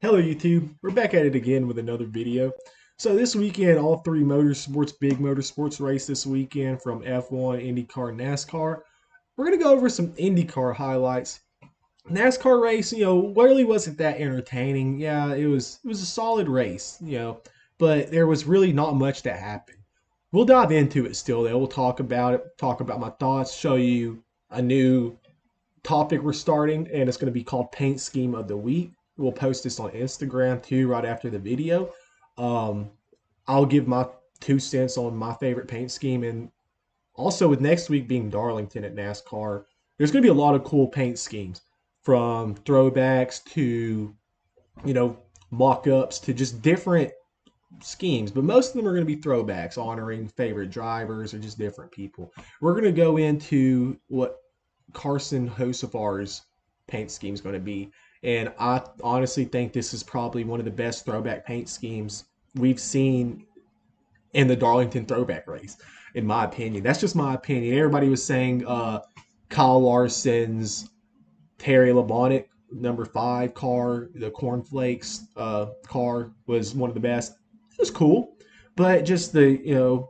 Hello YouTube, we're back at it again with another video. So this weekend, all three big motorsports race this weekend from F1, IndyCar, and NASCAR. We're going to go over some IndyCar highlights. NASCAR race, really wasn't that entertaining. Yeah, it was a solid race, but there was really not much that happened. We'll dive into it still though. We'll talk about it, talk about my thoughts, show you a new topic we're starting, and it's going to be called Paint Scheme of the Week. We'll post this on Instagram too right after the video. Um, I'll give my 2 cents on my favorite paint scheme, and also with next week being Darlington at NASCAR, there's going to be a lot of cool paint schemes from throwbacks to you know mock-ups to just different schemes, but most of them are going to be throwbacks honoring favorite drivers or just different people. We're going to go into what Carson Hocefar's paint scheme is going to be. And I honestly think this is probably one of the best throwback paint schemes we've seen in the Darlington throwback race, in my opinion. That's just my opinion. Everybody was saying Kyle Larson's Terry Labonte number 5 car, the cornflakes car, was one of the best. It was cool, but just the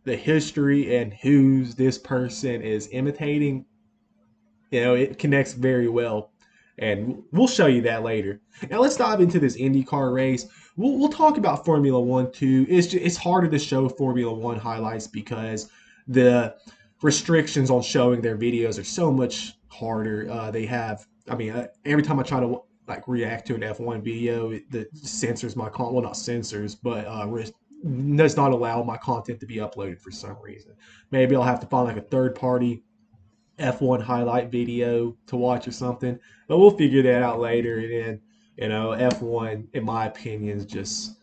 history and who's this person is imitating, it connects very well, and we'll show you that later. Now let's dive into this IndyCar race. We'll talk about Formula One too. It's harder to show Formula One highlights because the restrictions on showing their videos are so much harder. They have, I mean, every time I try to like react to an F1 video, the censors my content. Well, not censors, but does not allow my content to be uploaded for some reason. Maybe I'll have to find like a third party F1 highlight video to watch or something. But we'll figure that out later. And F1, in my opinion, is just,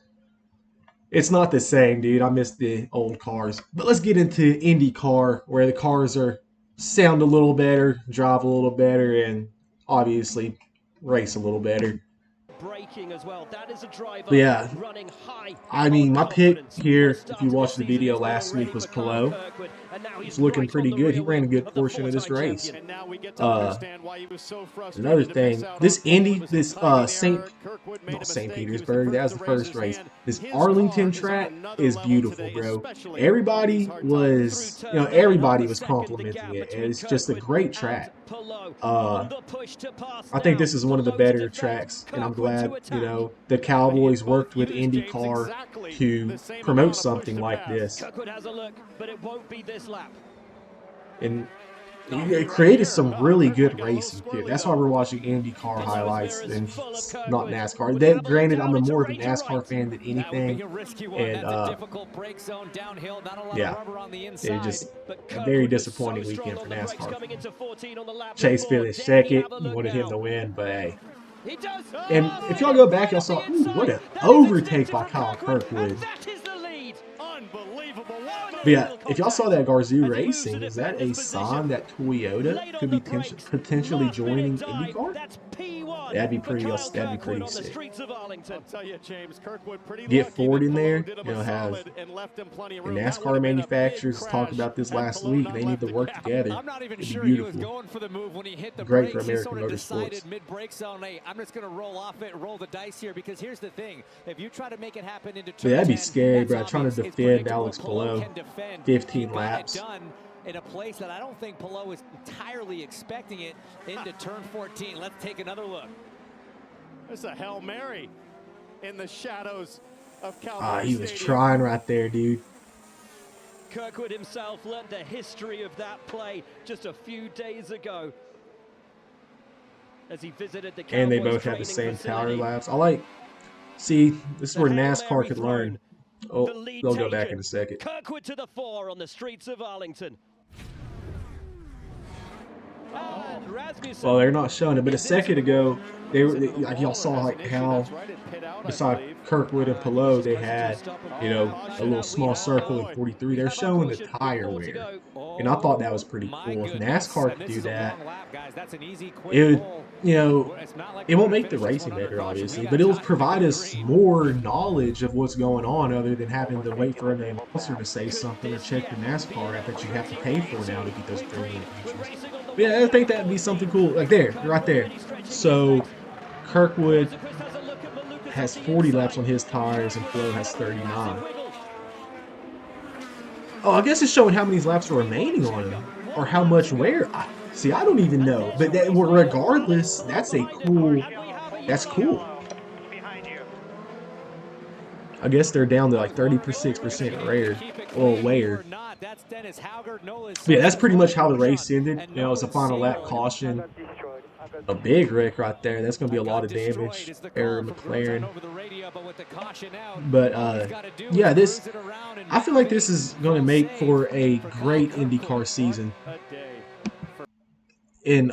it's not the same, dude. I miss the old cars. But let's get into IndyCar, where the cars are sound a little better, drive a little better, and obviously race a little better. Braking as well. That is a driver But yeah, running high I mean, my pick confidence. here, if you watched the video last week, was Palou. He's looking pretty good. He ran a good portion of this race. Uh, Another thing, this Indy, this not St. Petersburg, that was the first race. This Arlington track is beautiful, bro. Everybody was complimenting it, and it's just a great track. I think this is one of the better tracks, and I'm glad, the Cowboys worked with IndyCar to promote something like this. And it created some really good racing too. That's why we're watching IndyCar highlights and not NASCAR. Then, granted, I'm more of a NASCAR fan than anything, and yeah, it just a very disappointing weekend for NASCAR. Chase finished second. Wanted him to win, but hey. And if y'all go back, y'all saw, what an overtake by Kyle Kirkwood. But yeah, if y'all saw that Gazoo Racing, is that a sign that Toyota could be potentially joining IndyCar? That'd be pretty sick. Get Ford in there, have the NASCAR manufacturers talked about this last week. They need to work together. It'd be beautiful. Great for American motorsports. I'm just going to roll off it, roll the dice here, because here's the thing: if you try to make it happen into turn 10, that'd be scary, bro. Trying to defend Alex Palou 15 laps. In a place that I don't think Palou is entirely expecting it into turn 14. Let's take another look. There's a Hail Mary in the shadows of Calgary. He was trying right there, dude. Kirkwood himself learned the history of that play just a few days ago as he visited the Cowboys, and they both have the same power laps. See, this is where NASCAR could learn. Oh, they'll go back in a second. Kirkwood to the fore on the streets of Arlington. Well, they're not showing it, but a second ago, like y'all saw how beside Kirkwood and Palou, they had, a little small circle in 43. They're showing the tire wear, and I thought that was pretty cool. If NASCAR could do that, it would, it won't make the racing better, obviously, but it'll provide us more knowledge of what's going on other than having to wait for an announcer to say something or check the NASCAR app that you have to pay for now to get those premium features. But yeah, I think that'd be something cool, like right there. So Kirkwood has 40 laps on his tires and Flo has 39. Oh, I guess it's showing how many laps are remaining on him or how much wear. See, I don't even know. But regardless, that's cool. I guess they're down to like 36% rare. Well, wear. But yeah, that's pretty much how the race ended. You know, it's a final lap caution. A big wreck right there. That's going to be a lot of damage. Error McLaren. But yeah, I feel like this is going to make for a great IndyCar season. And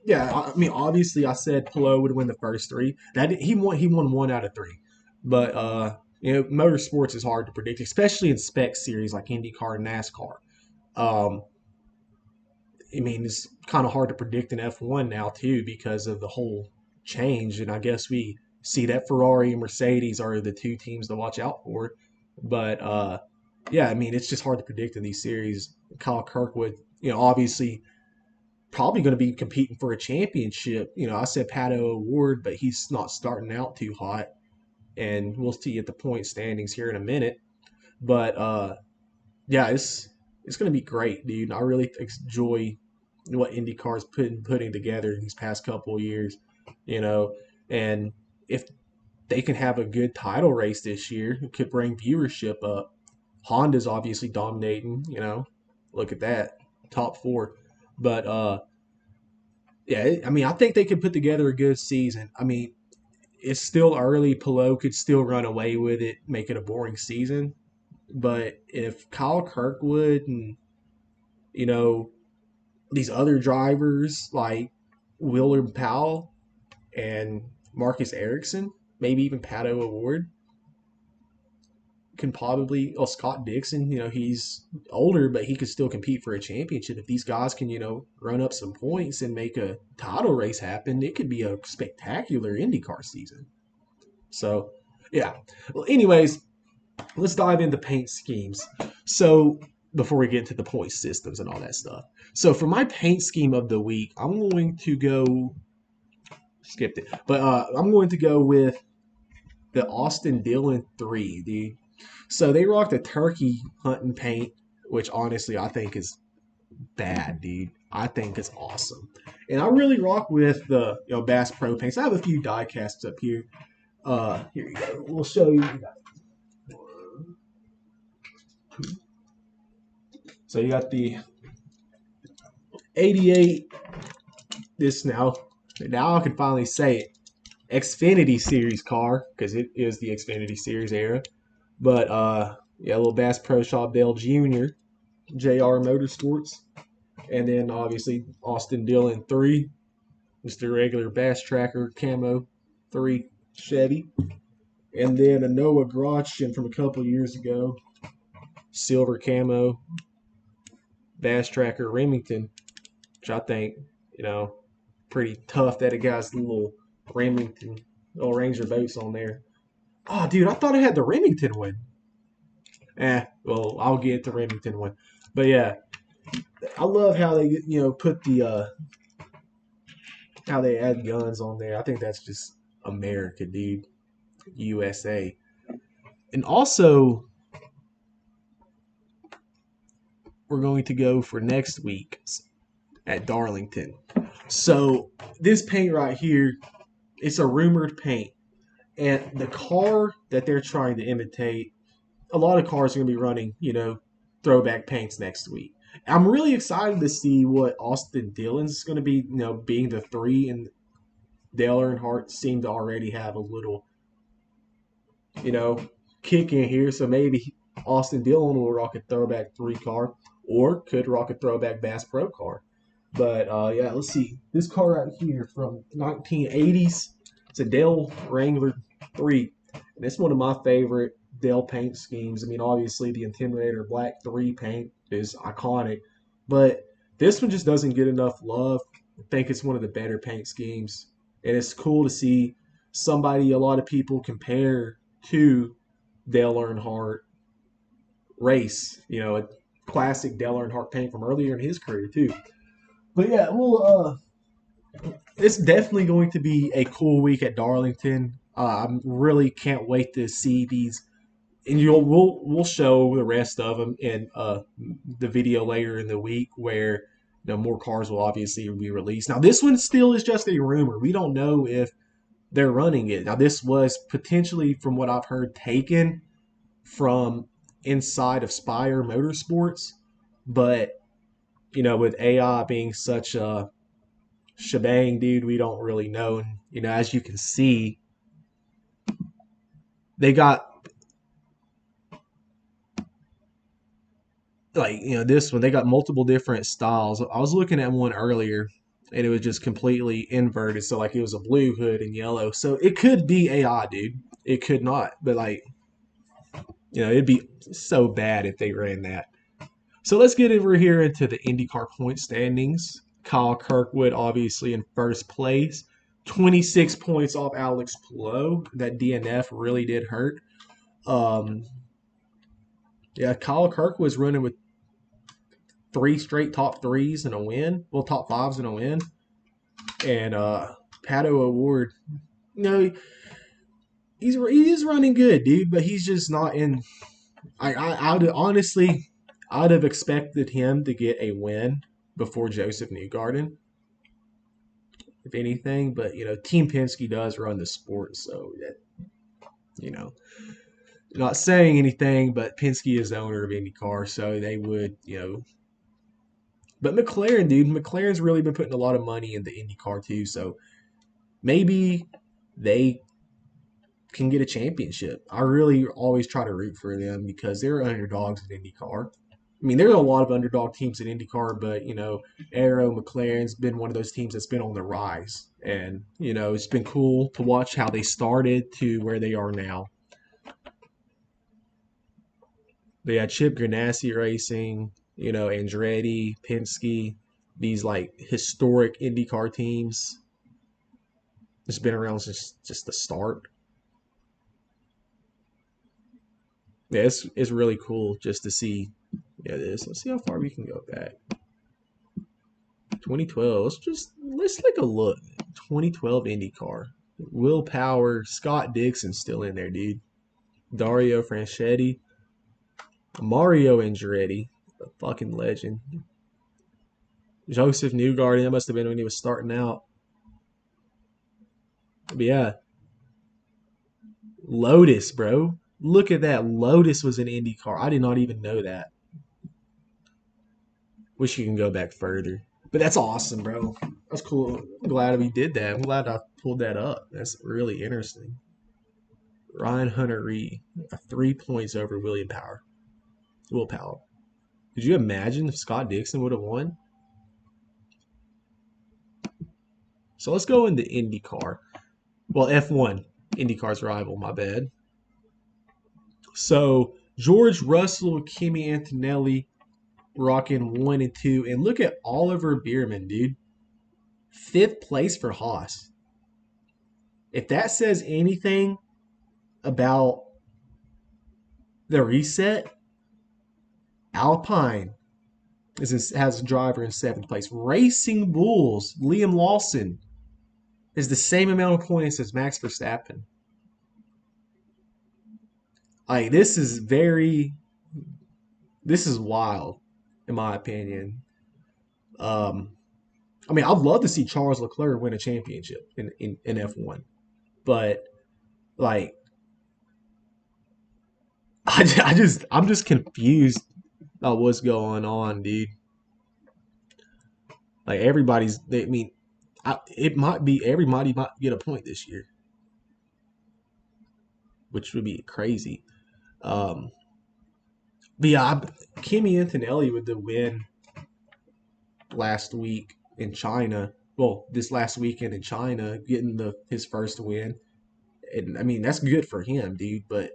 yeah, I mean, obviously, I said Pelot would win the first three. He won 1 out of 3. But you know, motorsports is hard to predict, especially in spec series like IndyCar and NASCAR. I mean, it's kind of hard to predict in F1 now too because of the whole change, and I guess we see that Ferrari and Mercedes are the 2 teams to watch out for. But yeah, I mean, it's just hard to predict in these series. Kyle Kirkwood, you know, obviously probably going to be competing for a championship. You know, I said Pato Award, but he's not starting out too hot, and we'll see at the point standings here in a minute. But yeah, it's going to be great, dude. I really enjoy what IndyCar's putting together in these past couple of years, you know. And if they can have a good title race this year, it could bring viewership up. Honda's obviously dominating, you know. Look at that, top 4. But yeah, I mean, I think they could put together a good season. I mean, it's still early. Pelot could still run away with it, make it a boring season. But if Kyle Kirkwood and, you know, these other drivers like Willard Powell and Marcus Ericsson, maybe even Pato Award, can probably, oh, Scott Dixon, you know, he's older, but he could still compete for a championship. If these guys can, you know, run up some points and make a title race happen, it could be a spectacular IndyCar season. So, yeah. Well, anyways, let's dive into paint schemes. So, before we get into the point systems and all that stuff. So, for my paint scheme of the week, I'm going to go, skipped it, but I'm going to go with the Austin Dillon 3, dude. So, they rocked a turkey hunting paint, which honestly I think is bad, dude. I think it's awesome. And I really rock with the, you know, Bass Pro paints. I have a few die casts up here. Here you go. We'll show you. So you got the 88. This now I can finally say it. Xfinity Series car, because it is the Xfinity Series era. But yeah, a little Bass Pro Shop Dale Jr., JR Motorsports, and then obviously Austin Dillon 3, just the regular Bass Tracker Camo 3 Chevy, and then a Noah Grotchen from a couple years ago, silver camo Bass Tracker Remington, which I think, you know, pretty tough that it got the little Remington, little Ranger boats on there. Oh, dude, I thought I had the Remington one. Well, I'll get the Remington one. But yeah, I love how they, you know, put the, how they add guns on there. I think that's just America, dude. USA. And also, we're going to go for next week at Darlington. So this paint right here, it's a rumored paint. And the car that they're trying to imitate, a lot of cars are going to be running, you know, throwback paints next week. I'm really excited to see what Austin Dillon's going to be, you know, being the 3, and Dale Earnhardt seemed to already have a little, you know, kick in here. So maybe Austin Dillon will rock a throwback 3 car, or could rock a throwback Bass Pro car. But yeah, let's see. This car right here from 1980s. It's a Dale Wrangler 3. And it's one of my favorite Dale paint schemes. I mean, obviously the Intimidator Black 3 paint is iconic, but this one just doesn't get enough love. I think it's one of the better paint schemes. And it's cool to see somebody a lot of people compare to Dale Earnhardt race. You know, a classic Dale Earnhardt paint from earlier in his career too. But yeah, we'll it's definitely going to be a cool week at Darlington. I really can't wait to see these, and we'll show the rest of them in the video later in the week where more cars will obviously be released. Now this one still is just a rumor. We don't know if they're running it. Now this was potentially, from what I've heard, taken from inside of Spire Motorsports, but with AI being such a shebang, dude, we don't really know. And as you can see, they got this one. They got multiple different styles. I was looking at one earlier, and it was just completely inverted. So like it was a blue hood and yellow. So it could be AI, dude. It could not, but it'd be so bad if they ran that. So let's get over here into the IndyCar point standings. Kyle Kirkwood obviously in first place, 26 points off Alex Palou. That DNF really did hurt. Yeah, Kyle Kirkwood's running with 3 straight top threes and a win. Well, top fives and a win. And Pato O'Ward, he's running good, dude, but he's just not in. I'd have expected him to get a win before Joseph Newgarden, if anything. But Team Penske does run the sport, so that not saying anything. But Penske is the owner of IndyCar, so they would But McLaren, dude, McLaren's really been putting a lot of money into IndyCar too, so maybe they can get a championship. I really always try to root for them because they're underdogs in IndyCar. I mean, there's a lot of underdog teams in IndyCar, but Arrow, McLaren's been one of those teams that's been on the rise, and it's been cool to watch how they started to where they are now. They had Chip Ganassi Racing, Andretti, Penske, these like historic IndyCar teams. It's been around since just the start. Yeah, it's really cool just to see. Yeah, this. Let's see how far we can go back. 2012. Let's take a look. 2012 IndyCar. Will Power, Scott Dixon still in there, dude. Dario Franchitti, Mario Andretti, a fucking legend. Joseph Newgarden, that must have been when he was starting out. But yeah. Lotus, bro. Look at that. Lotus was an IndyCar. I did not even know that. Wish you can go back further. But that's awesome, bro. That's cool. I'm glad we did that. I'm glad I pulled that up. That's really interesting. Ryan Hunter-Reed, 3 points over Will Power. Could you imagine if Scott Dixon would have won? So let's go into IndyCar. Well, F1, IndyCar's rival, my bad. So George Russell, Kimi Antonelli rocking 1 and 2. And look at Oliver Bierman, dude. 5th place for Haas. If that says anything about the reset, Alpine has a driver in 7th place. Racing Bulls, Liam Lawson is the same amount of points as Max Verstappen. This is wild, in my opinion. I'd love to see Charles Leclerc win a championship in F1, but I'm just confused about what's going on, dude. Everybody might get a point this year, which would be crazy. But yeah, Kimi Antonelli with the win last week in China. Well, this last weekend in China, getting his first win. And that's good for him, dude. But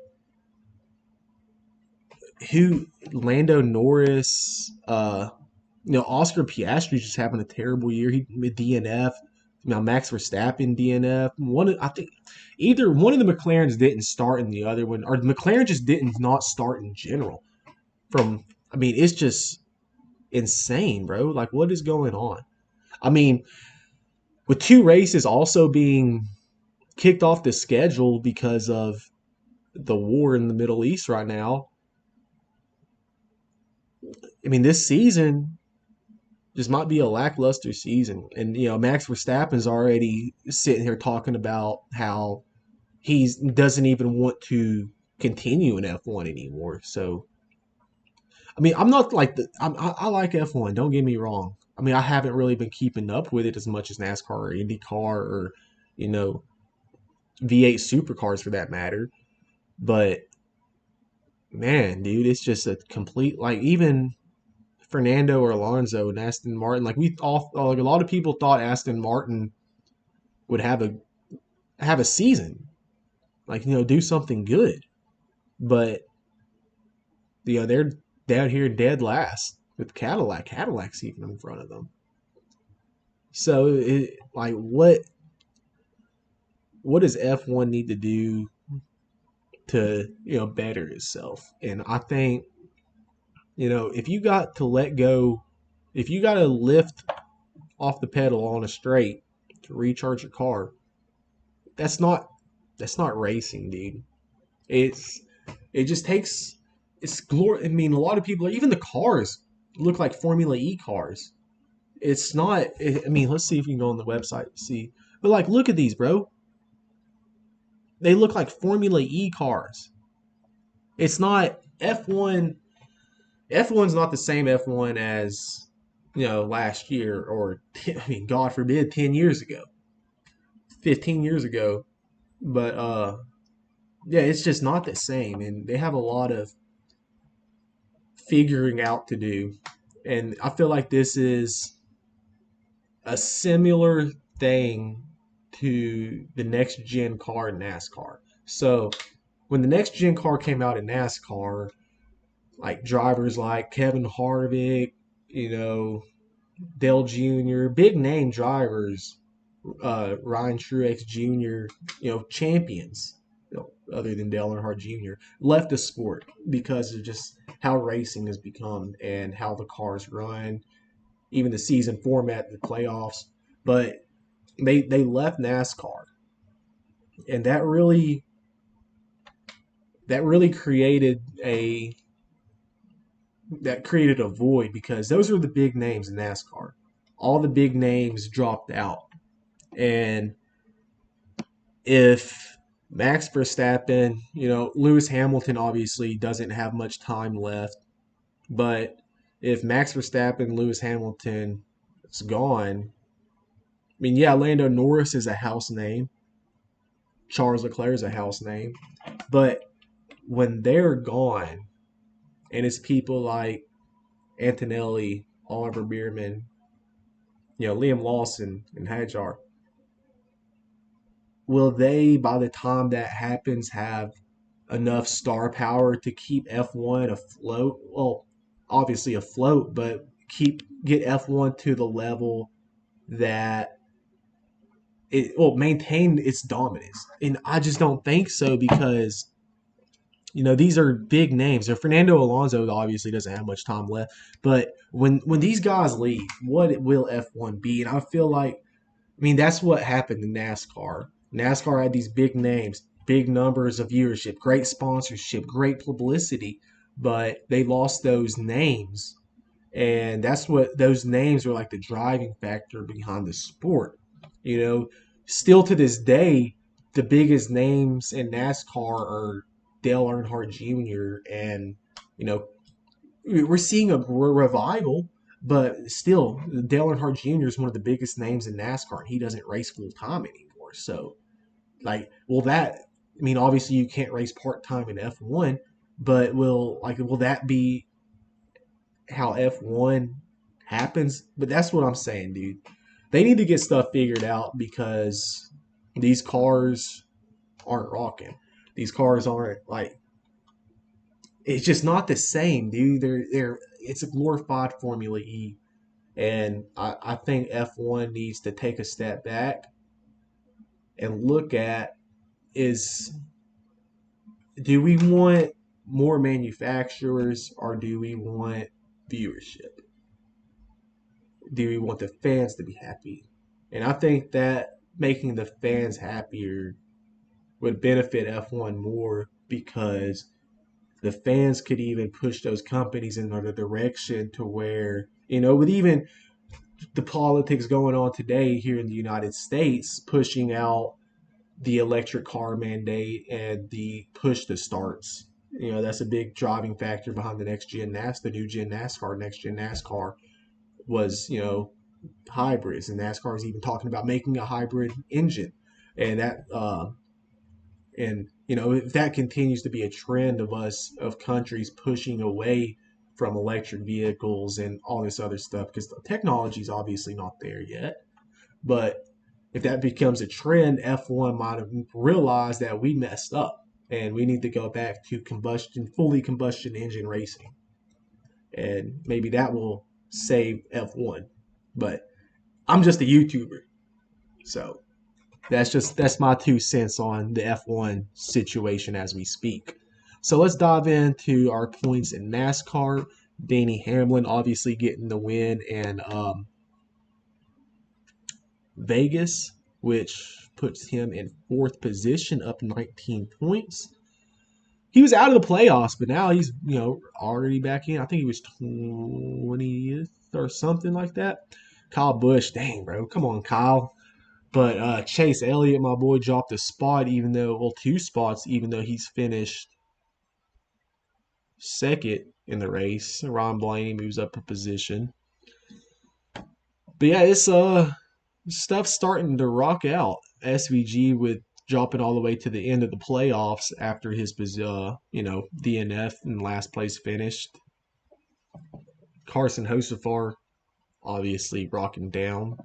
Lando Norris, Oscar Piastri just having a terrible year. He DNF. Max Verstappen DNF. I think either one of the McLarens didn't start and the other one, or the McLaren just didn't not start in general. It's just insane, bro. What is going on? with 2 races also being kicked off the schedule because of the war in the Middle East right now. I mean, this season just might be a lackluster season. And, Max Verstappen's already sitting here talking about how he doesn't even want to continue in F1 anymore. So, I mean, I'm not like I like F1. Don't get me wrong. I mean, I haven't really been keeping up with it as much as NASCAR or IndyCar or you know V8 supercars for that matter. But man, dude, it's just a complete like even Fernando or Alonso and Aston Martin. Like we all like a lot of people thought Aston Martin would have a season, like do something good, but they're down here dead last with Cadillac. Cadillac's even in front of them. So like what does F1 need to do to better itself? And I think if you got to let go, if you got to lift off the pedal on a straight to recharge your car, that's not racing, dude. It's it just takes it's glory. I mean, a lot of people, even the cars, look like Formula E cars. It's not. I mean, let's see if we can go on the website and see. But like, look at these, bro. They look like Formula E cars. It's not F1. F1's not the same F1 as last year or I mean, God forbid, 10 years ago, 15 years ago. But yeah, it's just not the same, and they have a lot of figuring out to do. And I feel like this is a similar thing to the next gen car in NASCAR. So when the next gen car came out in NASCAR, like drivers like Kevin Harvick, Dale Jr., big name drivers, Ryan Truex Jr., champions, other than Dale Earnhardt Jr., left the sport because of just how racing has become and how the cars run, even the season format, the playoffs. But they left NASCAR, and that really created a void because those are the big names in NASCAR. All the big names dropped out. And if Max Verstappen, Lewis Hamilton obviously doesn't have much time left, but if Max Verstappen, Lewis Hamilton is gone, I mean, yeah, Lando Norris is a house name. Charles Leclerc is a house name. But when they're gone, and it's people like Antonelli, Oliver Bierman, Liam Lawson, and Hadjar, will they, by the time that happens, have enough star power to keep F1 afloat? Well, obviously afloat, but get F1 to the level that it will maintain its dominance. And I just don't think so because these are big names. So Fernando Alonso obviously doesn't have much time left, but when these guys leave, what will F1 be? And I feel like, I mean, that's what happened in NASCAR. NASCAR had these big names, big numbers of viewership, great sponsorship, great publicity, but they lost those names. And that's what those names were like the driving factor behind the sport. You know, Still to this day, the biggest names in NASCAR are Dale Earnhardt Jr. and, you know, we're seeing a revival, but still, Dale Earnhardt Jr. is one of the biggest names in NASCAR, and he doesn't race full time anymore. So, like, I mean, obviously you can't race part time in F1, but will that be how F1 happens? But that's what I'm saying, dude. They need to get stuff figured out because these cars aren't rocking. These cars aren't like, it's just not the same, dude. It's a glorified Formula E, and I think F1 needs to take a step back and look at is do we want more manufacturers or do we want viewership? Do we want the fans to be happy? And I think that making the fans happier would benefit F1 more because the fans could even push those companies in another direction to where, with even the politics going on today here in the United States, pushing out the electric car mandate and the push to starts. That's a big driving factor behind the new gen NASCAR, next gen NASCAR was, hybrids, and NASCAR is even talking about making a hybrid engine, and if that continues to be a trend of countries pushing away from electric vehicles and all this other stuff, because the technology is obviously not there yet, but if that becomes a trend, F1 might have realized that we messed up and we need to go back to fully combustion engine racing, and maybe that will save F1. But I'm just a YouTuber, so that's my 2 cents on the F1 situation as we speak. So let's dive into our points in NASCAR. Denny Hamlin obviously getting the win in Vegas, which puts him in fourth position, up 19 points. He was out of the playoffs, but now he's already back in. I think he was 20th or something like that. Kyle Busch, dang bro, come on Kyle. But Chase Elliott, my boy, dropped a spot, two spots, even though he's finished second in the race. Ron Blaney moves up a position. But yeah, it's stuff starting to rock out. SVG with dropping all the way to the end of the playoffs after his DNF and last place finished. Carson Hocevar obviously rocking down.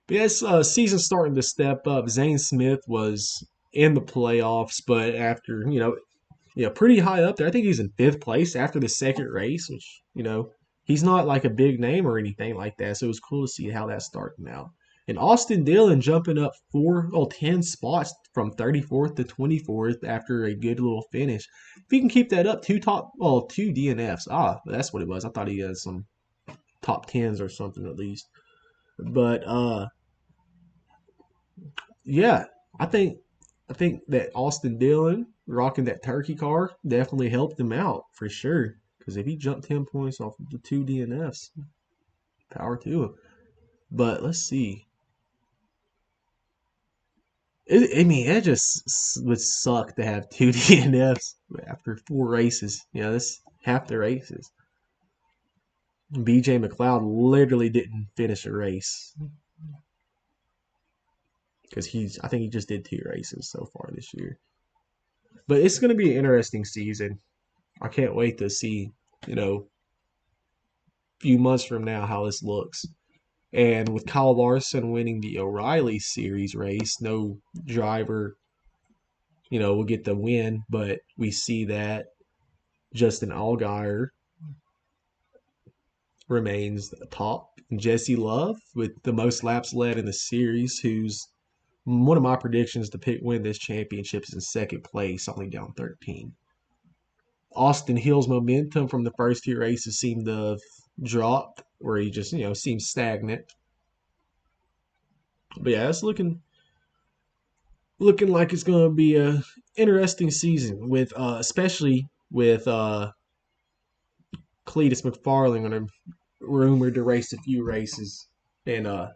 But yes, season starting to step up. Zane Smith was in the playoffs, but after, pretty high up there. I think he's in fifth place after the second race, which, he's not like a big name or anything like that. So it was cool to see how that's starting out. And Austin Dillon jumping up 10 spots from 34th to 24th after a good little finish. If he can keep that up, two DNFs. That's what it was. I thought he had some top 10s or something at least. But yeah, I think that Austin Dillon rocking that turkey car definitely helped him out for sure. Because if he jumped 10 points off of the two DNFs, power to him. But let's see. It just would suck to have two DNFs after 4 races. That's half the races. BJ McLeod literally didn't finish a race. Because I think he just did 2 races so far this year. But it's going to be an interesting season. I can't wait to see, a few months from now how this looks. And with Kyle Larson winning the O'Reilly Series race, no driver, will get the win. But we see that Justin Allgaier remains top. Jesse Love with the most laps led in the series, who's one of my predictions to win this championship, is in second place, only down 13. Austin Hill's momentum from the first 2 races seemed to have dropped, where he just, seems stagnant. But yeah, it's looking like it's going to be a interesting season with, especially with Cletus McFarlane on a rumored to race a few races in the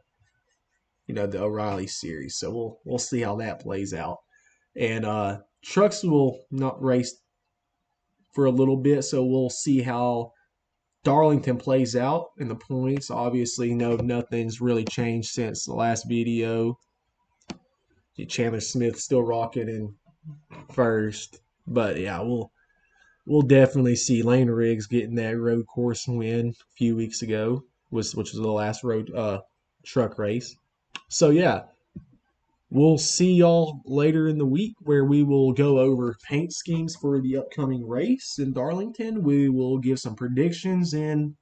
O'Reilly series. So we'll see how that plays out. And trucks will not race for a little bit, so we'll see how Darlington plays out in the points. Obviously, nothing's really changed since the last video. Chandler Smith still rocking in first, but yeah, we'll definitely see Lane Riggs getting that road course win a few weeks ago, which was the last road truck race. So yeah, we'll see y'all later in the week where we will go over paint schemes for the upcoming race in Darlington. We will give some predictions and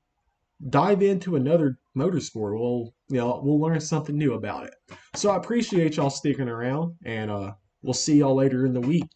dive into another motorsport. We'll learn something new about it. So I appreciate y'all sticking around, and we'll see y'all later in the week.